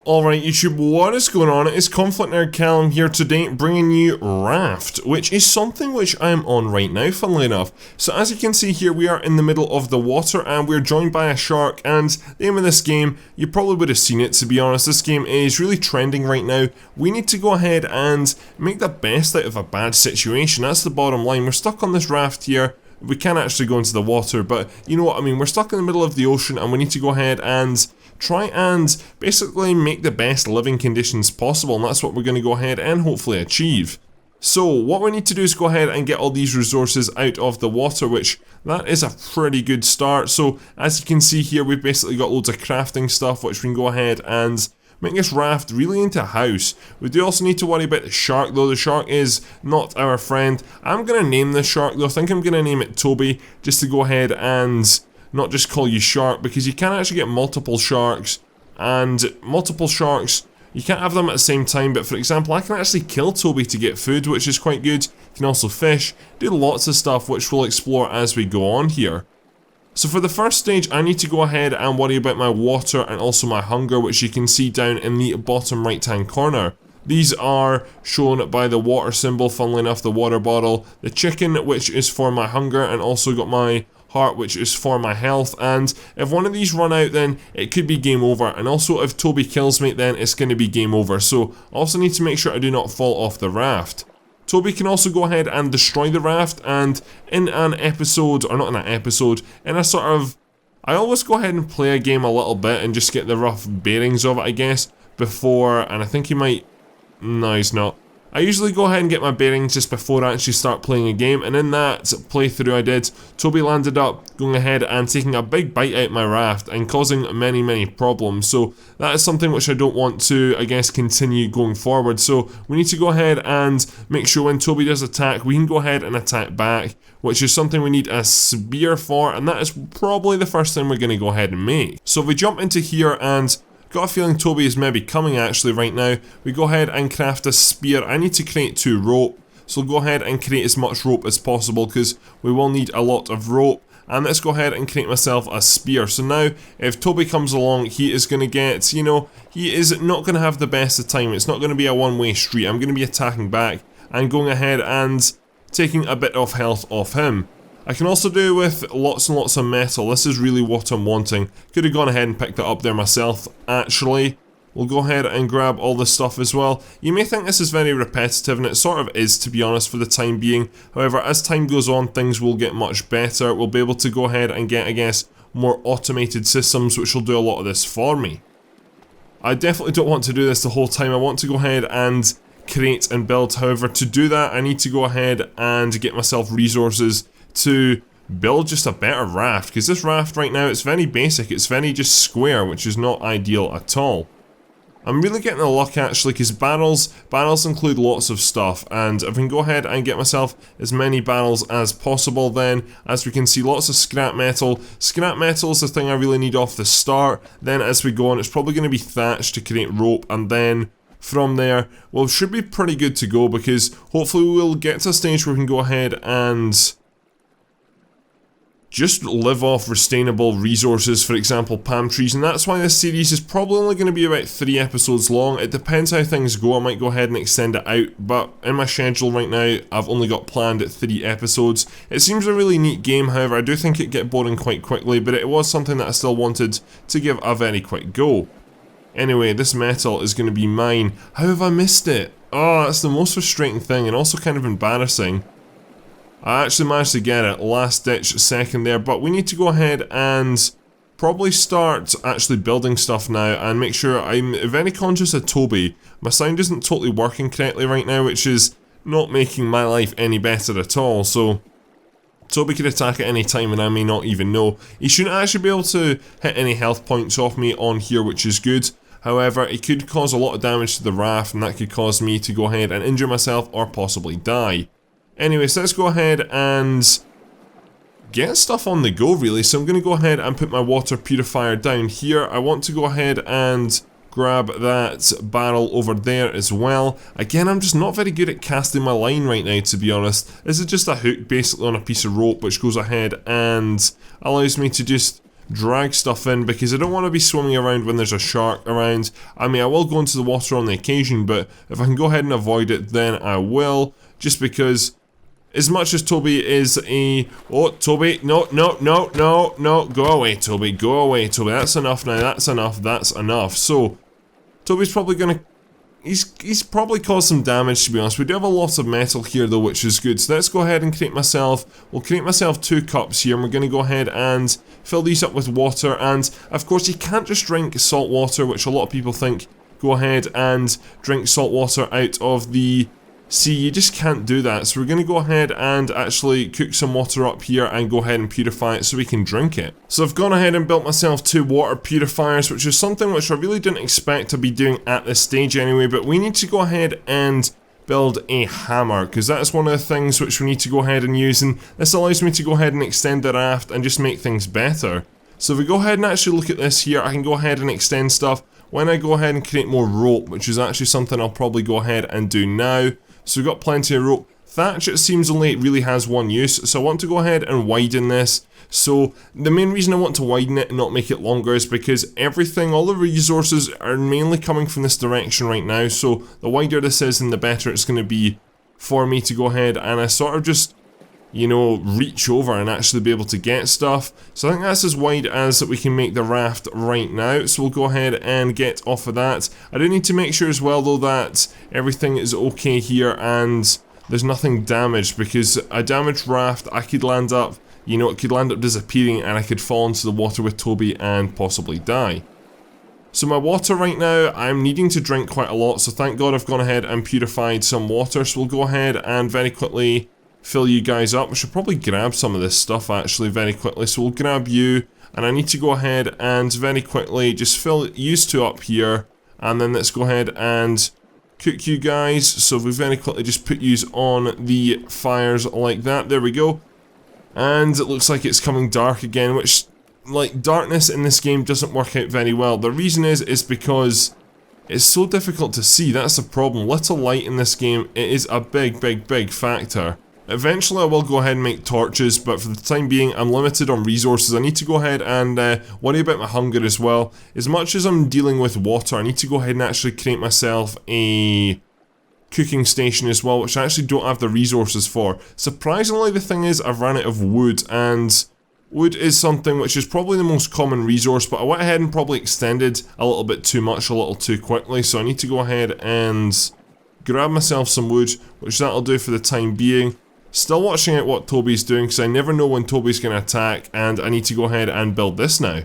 Alright YouTube, what is going on? It's ConflctNerd Callum here today bringing you Raft, which is something which I'm on right now, funnily enough. So as you can see here, we are in the middle of the water and we're joined by a shark, and the aim of this game, you probably would have seen it to be honest. This game is really trending right now. We need to go ahead and make the best out of a bad situation. That's the bottom line. We're stuck on this raft here. We can't actually go into the water, but you know what I mean. We're stuck in the middle of the ocean and we need to go ahead and try and basically make the best living conditions possible, and that's what we're going to go ahead and hopefully achieve. So what we need to do is go ahead and get all these resources out of the water, which that is a pretty good start. So as you can see here, we've basically got loads of crafting stuff which we can go ahead and make this raft really into a house. We do also need to worry about the shark though. The shark is not our friend. I'm going to name this shark though. I think I'm going to name it Toby, just to go ahead and not just call you shark, because you can actually get multiple sharks, and multiple sharks, you can't have them at the same time. But for example, I can actually kill Toby to get food, which is quite good. You can also fish, do lots of stuff which we'll explore as we go on here. So for the first stage, I need to go ahead and worry about my water and also my hunger, which you can see down in the bottom right hand corner. These are shown by the water symbol, funnily enough, the water bottle, the chicken, which is for my hunger, and also got my heart, which is for my health. And if one of these run out, then it could be game over, and also if Toby kills me, then it's going to be game over. So I also need to make sure I do not fall off the raft. Toby can also go ahead and destroy the raft, and in an episode, or not in an episode, in a sort of, I always go ahead and play a game a little bit and just get the rough bearings of it, I guess, before, and I think he might, no he's not. I usually go ahead and get my bearings just before I actually start playing a game, and in that playthrough I did, Toby landed up going ahead and taking a big bite out my raft and causing many problems. So that is something which I don't want to, I guess, continue going forward. So we need to go ahead and make sure when Toby does attack, we can go ahead and attack back, which is something we need a spear for, and that is probably the first thing we're going to go ahead and make. So if we jump into here, and got a feeling Toby is maybe coming actually right now, we go ahead and craft a spear. I need to create 2 rope, so go ahead and create as much rope as possible because we will need a lot of rope. And let's go ahead and create myself a spear. So now if Toby comes along, he is going to get, you know, he is not going to have the best of time. It's not going to be a one-way street. I'm going to be attacking back and going ahead and taking a bit of health off him. I can also do with lots and lots of metal. This is really what I'm wanting. Could have gone ahead and picked it up there myself, actually. We'll go ahead and grab all this stuff as well. You may think this is very repetitive, and it sort of is, to be honest, for the time being. However, as time goes on, things will get much better. We'll be able to go ahead and get, I guess, more automated systems, which will do a lot of this for me. I definitely don't want to do this the whole time. I want to go ahead and create and build. However, to do that, I need to go ahead and get myself resources to build just a better raft, because this raft right now, it's very basic, it's very just square, which is not ideal at all. I'm really getting the luck actually, because barrels include lots of stuff, and if we can go ahead and get myself as many barrels as possible, then as we can see, lots of scrap metal. Scrap metal is the thing I really need off the start. Then as we go on, it's probably going to be thatch to create rope, and then from there, well, it should be pretty good to go, because hopefully we'll get to a stage where we can go ahead and just live off sustainable resources, for example palm trees, and that's why this series is probably only going to be about 3 episodes long. It depends how things go, I might go ahead and extend it out, but in my schedule right now I've only got planned at 3 episodes. It seems a really neat game, however I do think it get boring quite quickly, but it was something that I still wanted to give a very quick go. Anyway, this metal is going to be mine. How have I missed it? Oh, that's the most frustrating thing, and also kind of embarrassing. I actually managed to get it last ditch second there, but we need to go ahead and probably start actually building stuff now and make sure I'm very conscious of Toby. My sound isn't totally working correctly right now, which is not making my life any better at all, so Toby could attack at any time and I may not even know. He shouldn't actually be able to hit any health points off me on here, which is good. However, it could cause a lot of damage to the raft, and that could cause me to go ahead and injure myself or possibly die. Anyway, so let's go ahead and get stuff on the go really. So I'm going to go ahead and put my water purifier down here. I want to go ahead and grab that barrel over there as well. Again, I'm just not very good at casting my line right now, to be honest. This is just a hook basically on a piece of rope which goes ahead and allows me to just drag stuff in, because I don't want to be swimming around when there's a shark around. I mean, I will go into the water on the occasion, but if I can go ahead and avoid it, then I will, just because as much as Toby is a... Oh, Toby, no, go away, Toby, that's enough now, that's enough. So, Toby's probably gonna... He's probably caused some damage, to be honest. We do have a lot of metal here though, which is good. So let's go ahead and create myself... We'll create myself 2 cups here, and we're going to go ahead and fill these up with water. And, of course, you can't just drink salt water, which a lot of people think. Go ahead and drink salt water out of the... See, you just can't do that, so we're going to go ahead and actually cook some water up here and go ahead and purify it so we can drink it. So I've gone ahead and built myself 2 water purifiers, which is something which I really didn't expect to be doing at this stage anyway, but we need to go ahead and build a hammer, because that's one of the things which we need to go ahead and use, and this allows me to go ahead and extend the raft and just make things better. So if we go ahead and actually look at this here, I can go ahead and extend stuff when I go ahead and create more rope, which is actually something I'll probably go ahead and do now. So we've got plenty of rope. Thatch, it seems only it really has one use, so I want to go ahead and widen this. So the main reason I want to widen it and not make it longer is because everything, all the resources are mainly coming from this direction right now, so the wider this is, then the better it's going to be for me to go ahead and I sort of just, you know, reach over and actually be able to get stuff. So I think that's as wide as we can make the raft right now, so we'll go ahead and get off of that. I do need to make sure as well though that everything is okay here and there's nothing damaged, because a damaged raft, I could land up, you know, it could land up disappearing and I could fall into the water with Toby and possibly die. So my water right now, I'm needing to drink quite a lot, so thank God I've gone ahead and purified some water. So we'll go ahead and very quickly fill you guys up. We should probably grab some of this stuff actually very quickly. So we'll grab you, and I need to go ahead and very quickly just fill use 2 up here, and then let's go ahead and cook you guys. So we very quickly just put yous on the fires like that. There we go. And it looks like it's coming dark again, which, like, darkness in this game doesn't work out very well. The reason is because it's so difficult to see. That's the problem. Little light in this game, it is a big factor. Eventually I will go ahead and make torches, but for the time being I'm limited on resources. I need to go ahead and worry about my hunger as well. As much as I'm dealing with water, I need to go ahead and actually create myself a cooking station as well, which I actually don't have the resources for. Surprisingly, the thing is, I've ran out of wood, and wood is something which is probably the most common resource, but I went ahead and probably extended a little bit too much, a little too quickly, so I need to go ahead and grab myself some wood, which that'll do for the time being. Still watching out what Toby's doing, because I never know when Toby's going to attack, and I need to go ahead and build this now.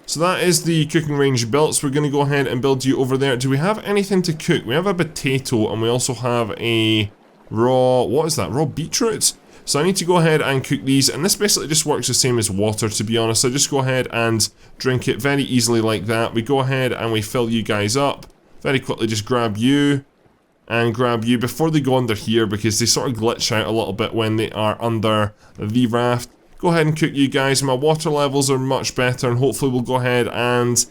So that is the cooking range built, so we're going to go ahead and build you over there. Do we have anything to cook? We have a potato, and we also have a raw, what is that, raw beetroot? So I need to go ahead and cook these, and this basically just works the same as water, to be honest. I just go ahead and drink it very easily like that. We go ahead and we fill you guys up. Very quickly just grab you. And grab you before they go under here, because they sort of glitch out a little bit when they are under the raft. Go ahead and cook you guys. My water levels are much better, and hopefully we'll go ahead and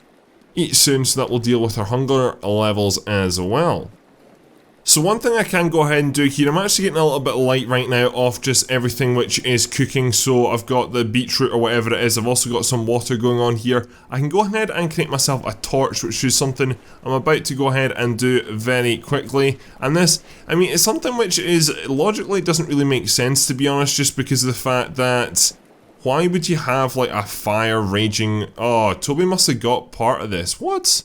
eat soon, so that will deal with our hunger levels as well. So one thing I can go ahead and do here, I'm actually getting a little bit light right now off just everything which is cooking. So I've got the beetroot or whatever it is, I've also got some water going on here. I can go ahead and create myself a torch, which is something I'm about to go ahead and do very quickly. And this, I mean, it's something which is, logically doesn't really make sense, to be honest, just because of the fact that why would you have like a fire raging? Oh, Toby must have got part of this. What?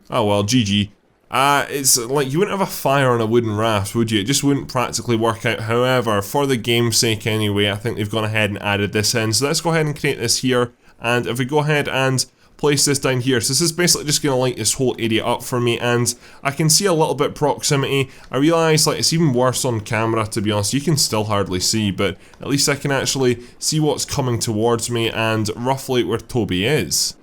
Oh well, GG. It's like you wouldn't have a fire on a wooden raft, would you? It just wouldn't practically work out. However, for the game's sake anyway, I think they've gone ahead and added this in. So let's go ahead and create this here. And if we go ahead and place this down here, so this is basically just going to light this whole area up for me, and I can see a little bit proximity. I realise like it's even worse on camera, to be honest. You can still hardly see, but at least I can actually see what's coming towards me and roughly where Toby is.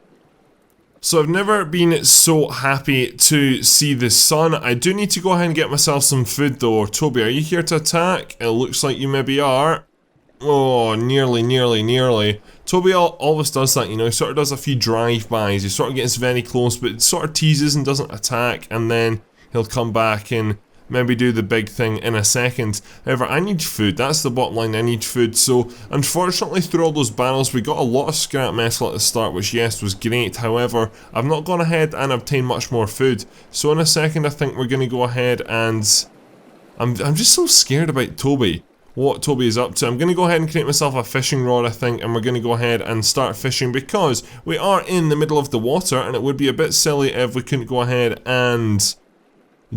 So I've never been so happy to see the sun. I do need to go ahead and get myself some food though. Toby, are you here to attack? It looks like you maybe are. Oh, nearly. Toby always does that, you know, he sort of does a few drive-bys. He sort of gets very close, but sort of teases and doesn't attack, and then he'll come back and maybe do the big thing in a second. However, I need food, that's the bottom line, I need food. So unfortunately through all those barrels we got a lot of scrap metal at the start, which yes was great. However, I've not gone ahead and obtained much more food. So in a second I think we're going to go ahead and... I'm just so scared about Toby. What Toby is up to. I'm going to go ahead and create myself a fishing rod, I think, and we're going to go ahead and start fishing because we are in the middle of the water and it would be a bit silly if we couldn't go ahead and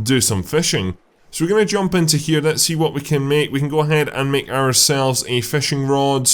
do some fishing. So we're going to jump into here, let's see what we can make. We can go ahead and make ourselves a fishing rod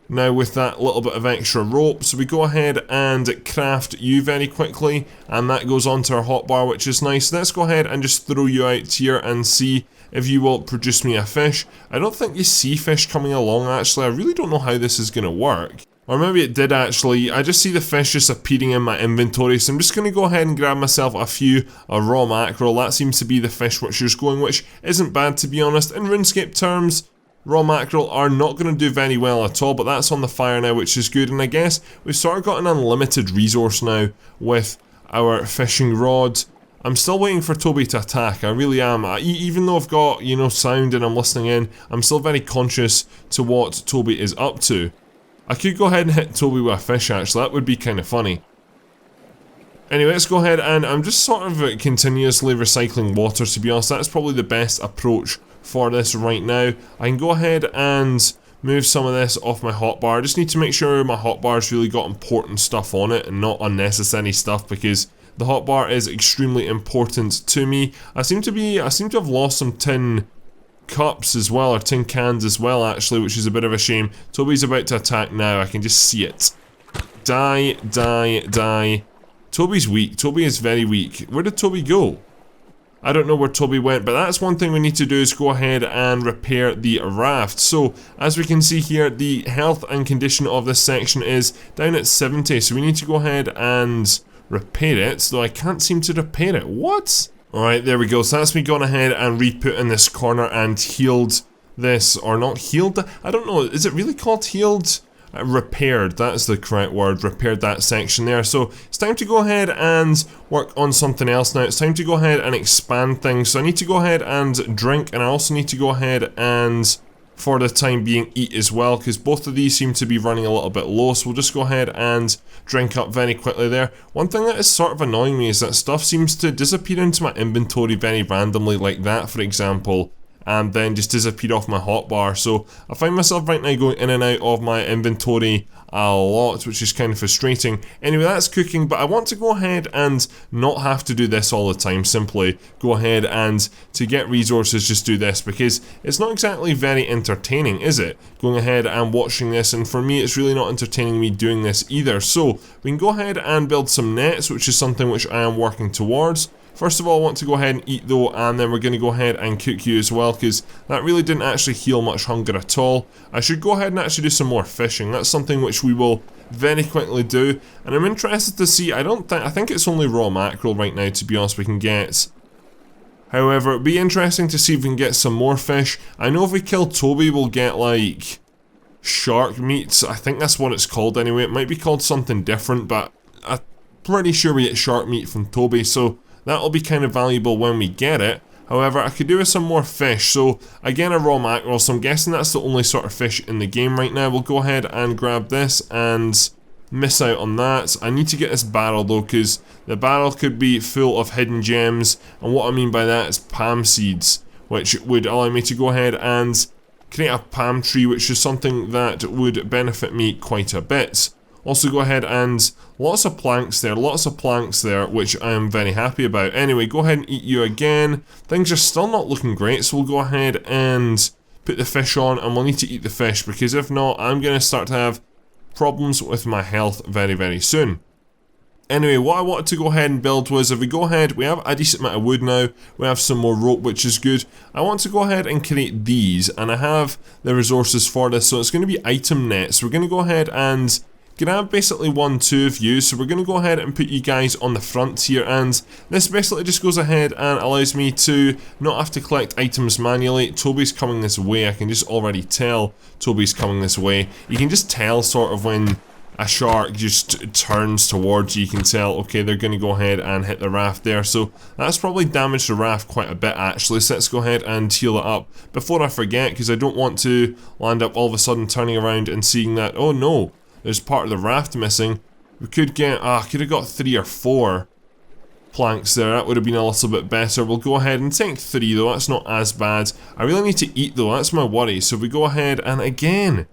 now with that little bit of extra rope. So we go ahead and craft you very quickly and that goes onto our hotbar, which is nice. Let's go ahead and just throw you out here and see if you will produce me a fish. I don't think you see fish coming along actually. I really don't know how this is going to work. Or maybe it did actually. I just see the fish just appearing in my inventory. So I'm just going to go ahead and grab myself a few raw mackerel. That seems to be the fish which is going, which isn't bad to be honest. In RuneScape terms, raw mackerel are not going to do very well at all. But that's on the fire now, which is good. And I guess we've sort of got an unlimited resource now with our fishing rod. I'm still waiting for Toby to attack, I really am. Even though I've got, you know, sound and I'm listening in, I'm still very conscious to what Toby is up to. I could go ahead and hit Toby with a fish actually, that would be kind of funny. Anyway, let's go ahead and I'm just sort of continuously recycling water to be honest. That's probably the best approach for this right now. I can go ahead and move some of this off my hotbar. I just need to make sure my hotbar's really got important stuff on it and not unnecessary stuff because the hotbar is extremely important to me. I seem to have lost some tin cups as well, or tin cans as well actually, which is a bit of a shame. Toby's about to attack now, I can just see it. Die, die, die. Toby's weak, Toby is very weak. Where did Toby go? I don't know where Toby went, but that's one thing we need to do is go ahead and repair the raft. So, as we can see here, the health and condition of this section is down at 70, so we need to go ahead and repair it, though I can't seem to repair it. What? Alright, there we go. So that's me gone ahead and re-put in this corner and healed this, or not healed, I don't know, is it really called healed? Repaired, that's the correct word, repaired that section there. So it's time to go ahead and work on something else now. It's time to go ahead and expand things. So I need to go ahead and drink, and I also need to go ahead and, for the time being, eat as well, because both of these seem to be running a little bit low. So we'll just go ahead and drink up very quickly there. One thing that is sort of annoying me is that stuff seems to disappear into my inventory very randomly, like that for example, and then just disappear off my hotbar. So I find myself right now going in and out of my inventory a lot, which is kind of frustrating. Anyway, that's cooking, but I want to go ahead and not have to do this all the time. Simply go ahead and, to get resources, just do this, because it's not exactly very entertaining, is it? Going ahead and watching this, and for me it's really not entertaining me doing this either. So we can go ahead and build some nets, which is something which I am working towards. First of all, I want to go ahead and eat though, and then we're going to go ahead and cook you as well, because that really didn't actually heal much hunger at all. I should go ahead and actually do some more fishing. That's something which we will very quickly do, and I'm interested to see, I think it's only raw mackerel right now, to be honest, we can get. However, it'd be interesting to see if we can get some more fish. I know if we kill Toby, we'll get like shark meat. I think that's what it's called anyway. It might be called something different, but I'm pretty sure we get shark meat from Toby, so that'll be kind of valuable when we get it. However, I could do with some more fish. So again, a raw mackerel, so I'm guessing that's the only sort of fish in the game right now. We'll go ahead and grab this and miss out on that. I need to get this barrel though, because the barrel could be full of hidden gems, and what I mean by that is palm seeds, which would allow me to go ahead and create a palm tree, which is something that would benefit me quite a bit. Also go ahead and lots of planks there, which I am very happy about. Anyway, go ahead and eat you again. Things are still not looking great, so we'll go ahead and put the fish on, and we'll need to eat the fish, because if not, I'm going to start to have problems with my health very, very soon. Anyway, what I wanted to go ahead and build was, if we go ahead, we have a decent amount of wood now, we have some more rope, which is good. I want to go ahead and create these, and I have the resources for this, so it's going to be item nets. We're going to go ahead and grab basically 1, 2 of you, so we're going to go ahead and put you guys on the front here, and this basically just goes ahead and allows me to not have to collect items manually. Toby's coming this way, I can just already tell Toby's coming this way. You can just tell sort of when a shark just turns towards you, you can tell, okay, they're going to go ahead and hit the raft there. So that's probably damaged the raft quite a bit actually. So let's go ahead and heal it up before I forget, because I don't want to land up all of a sudden turning around and seeing that, oh no, there's part of the raft missing. We could get, could have got 3 or 4 planks there, that would have been a little bit better. We'll go ahead and take 3 though, that's not as bad. I really need to eat though, that's my worry. So we go ahead and again,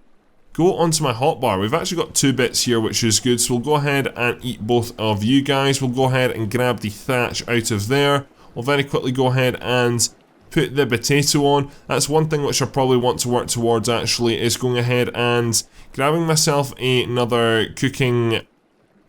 go onto my hotbar. We've actually got 2 bits here, which is good, so we'll go ahead and eat both of you guys. We'll go ahead and grab the thatch out of there. We'll very quickly go ahead and put the potato on. That's one thing which I probably want to work towards actually, is going ahead and grabbing myself another cooking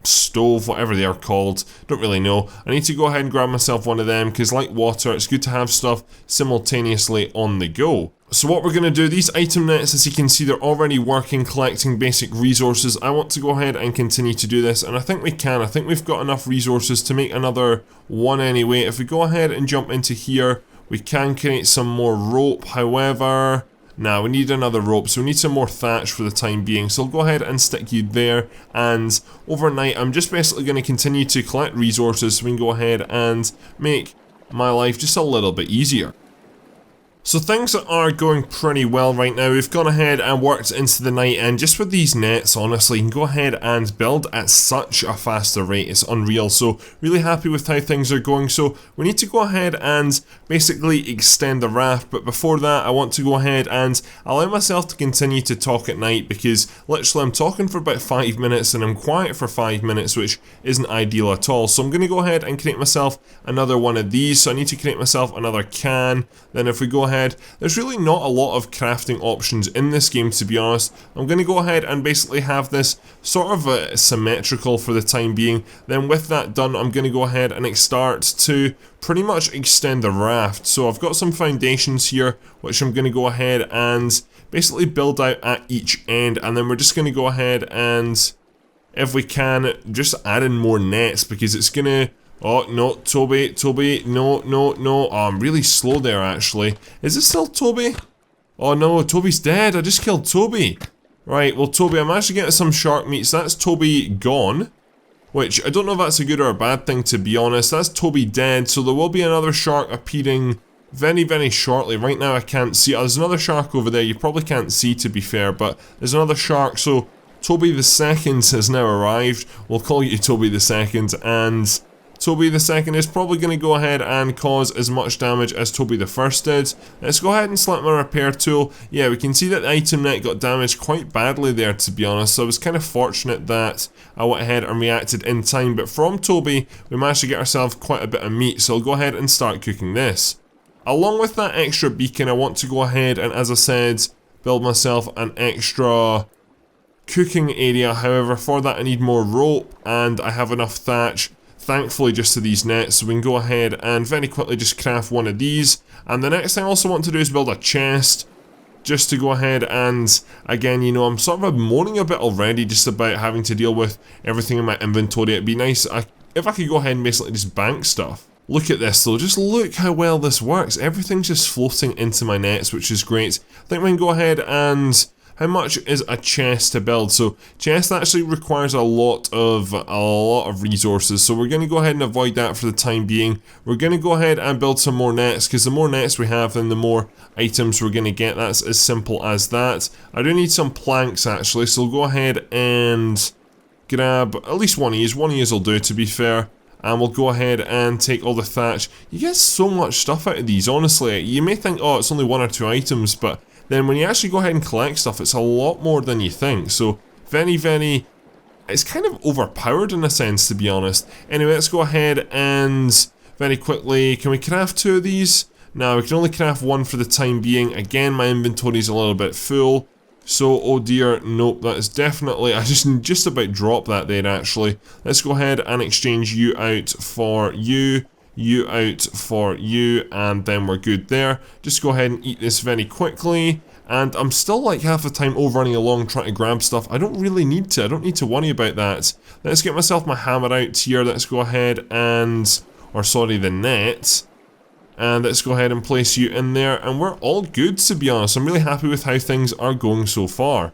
stove, whatever they are called, don't really know. I need to go ahead and grab myself one of them, because like water, it's good to have stuff simultaneously on the go. So what we're going to do, these item nets, as you can see, they're already working, collecting basic resources. I want to go ahead and continue to do this, and I think we can. I think we've got enough resources to make another one anyway. If we go ahead and jump into here, we can create some more rope. However, now we need another rope, so we need some more thatch for the time being. So I'll go ahead and stick you there, and overnight I'm just basically going to continue to collect resources so we can go ahead and make my life just a little bit easier. So things are going pretty well right now. We've gone ahead and worked into the night, and just with these nets, honestly, you can go ahead and build at such a faster rate. It's unreal. So really happy with how things are going. So we need to go ahead and basically extend the raft, but before that I want to go ahead and allow myself to continue to talk at night, because literally I'm talking for about 5 minutes and I'm quiet for 5 minutes, which isn't ideal at all. So I'm going to go ahead and create myself another one of these. So I need to create myself another can. Then if we go ahead, there's really not a lot of crafting options in this game, to be honest. I'm going to go ahead and basically have this sort of symmetrical for the time being. Then with that done, I'm going to go ahead and start to pretty much extend the raft. So I've got some foundations here, which I'm going to go ahead and basically build out at each end, and then we're just going to go ahead and, if we can, just add in more nets, because it's going to... Oh, no, Toby, no. Oh, I'm really slow there, actually. Is it still Toby? Oh, no, Toby's dead. I just killed Toby. Right, well, Toby, I'm actually getting some shark meat, so that's Toby gone. Which, I don't know if that's a good or a bad thing, to be honest. That's Toby dead, so there will be another shark appearing very, very shortly. Right now, I can't see. There's another shark over there. You probably can't see, to be fair, but there's another shark, so Toby the Second has now arrived. We'll call you Toby the Second, and Toby the Second is probably going to go ahead and cause as much damage as Toby the First did. Let's go ahead and select my repair tool. Yeah, we can see that the item net got damaged quite badly there, to be honest, so I was kind of fortunate that I went ahead and reacted in time, but from Toby, we managed to get ourselves quite a bit of meat, so I'll go ahead and start cooking this. Along with that extra beacon, I want to go ahead and, as I said, build myself an extra cooking area. However, for that I need more rope, and I have enough thatch, thankfully, just to these nets, so we can go ahead and very quickly just craft one of these. And the next thing I also want to do is build a chest, just to go ahead and, again, you know, I'm sort of moaning a bit already just about having to deal with everything in my inventory. It'd be nice if I could go ahead and basically just bank stuff. Look at this though, just look how well this works. Everything's just floating into my nets, which is great. I think we can go ahead and... How much is a chest to build? So chest actually requires a lot of resources, so we're going to go ahead and avoid that for the time being. We're going to go ahead and build some more nets, because the more nets we have, then the more items we're going to get. That's as simple as that. I do need some planks actually, so we'll go ahead and grab at least one of these. One of these will do, to be fair. And we'll go ahead and take all the thatch. You get so much stuff out of these, honestly. You may think, oh, it's only 1 or 2 items, but then when you actually go ahead and collect stuff, it's a lot more than you think. So very, very... It's kind of overpowered in a sense, to be honest. Anyway, let's go ahead and very quickly... Can we craft 2 of these? No, we can only craft 1 for the time being. Again, my inventory's a little bit full. So, oh dear, nope, that is definitely... I just about dropped that there, actually. Let's go ahead and exchange you out for you out for you, and then we're good there. Just go ahead and eat this very quickly. And I'm still like half the time overrunning along trying to grab stuff. I don't really need to. I don't need to worry about that. Let's get myself my hammer out here. Let's go ahead and... Or sorry, the net. And let's go ahead and place you in there. And we're all good, to be honest. I'm really happy with how things are going so far.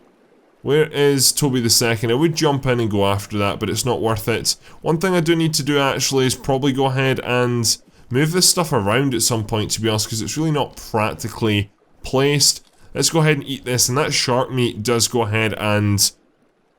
Where is Toby the Second? I would jump in and go after that, but it's not worth it. One thing I do need to do actually is probably go ahead and move this stuff around at some point, to be honest, because it's really not practically placed. Let's go ahead and eat this, and that shark meat does go ahead and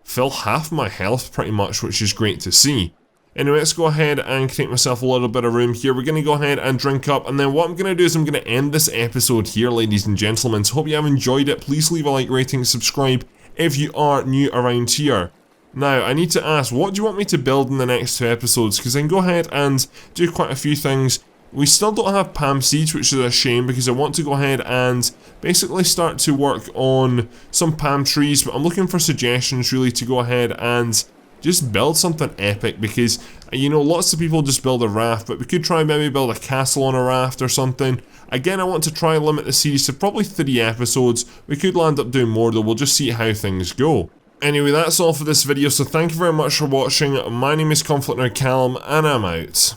fill half my health pretty much, which is great to see. Anyway, let's go ahead and create myself a little bit of room here. We're going to go ahead and drink up, and then what I'm going to do is I'm going to end this episode here, ladies and gentlemen. So hope you have enjoyed it. Please leave a like, rating, subscribe if you are new around here. Now, I need to ask, what do you want me to build in the next 2 episodes? Because I can go ahead and do quite a few things. We still don't have palm seeds, which is a shame, because I want to go ahead and basically start to work on some palm trees, but I'm looking for suggestions really to go ahead and just build something epic, because, you know, lots of people just build a raft, but we could try maybe build a castle on a raft or something. Again, I want to try and limit the series to probably 3 episodes. We could land up doing more though, we'll just see how things go. Anyway, that's all for this video, so thank you very much for watching. My name is ConflctNerd Callum, and I'm out.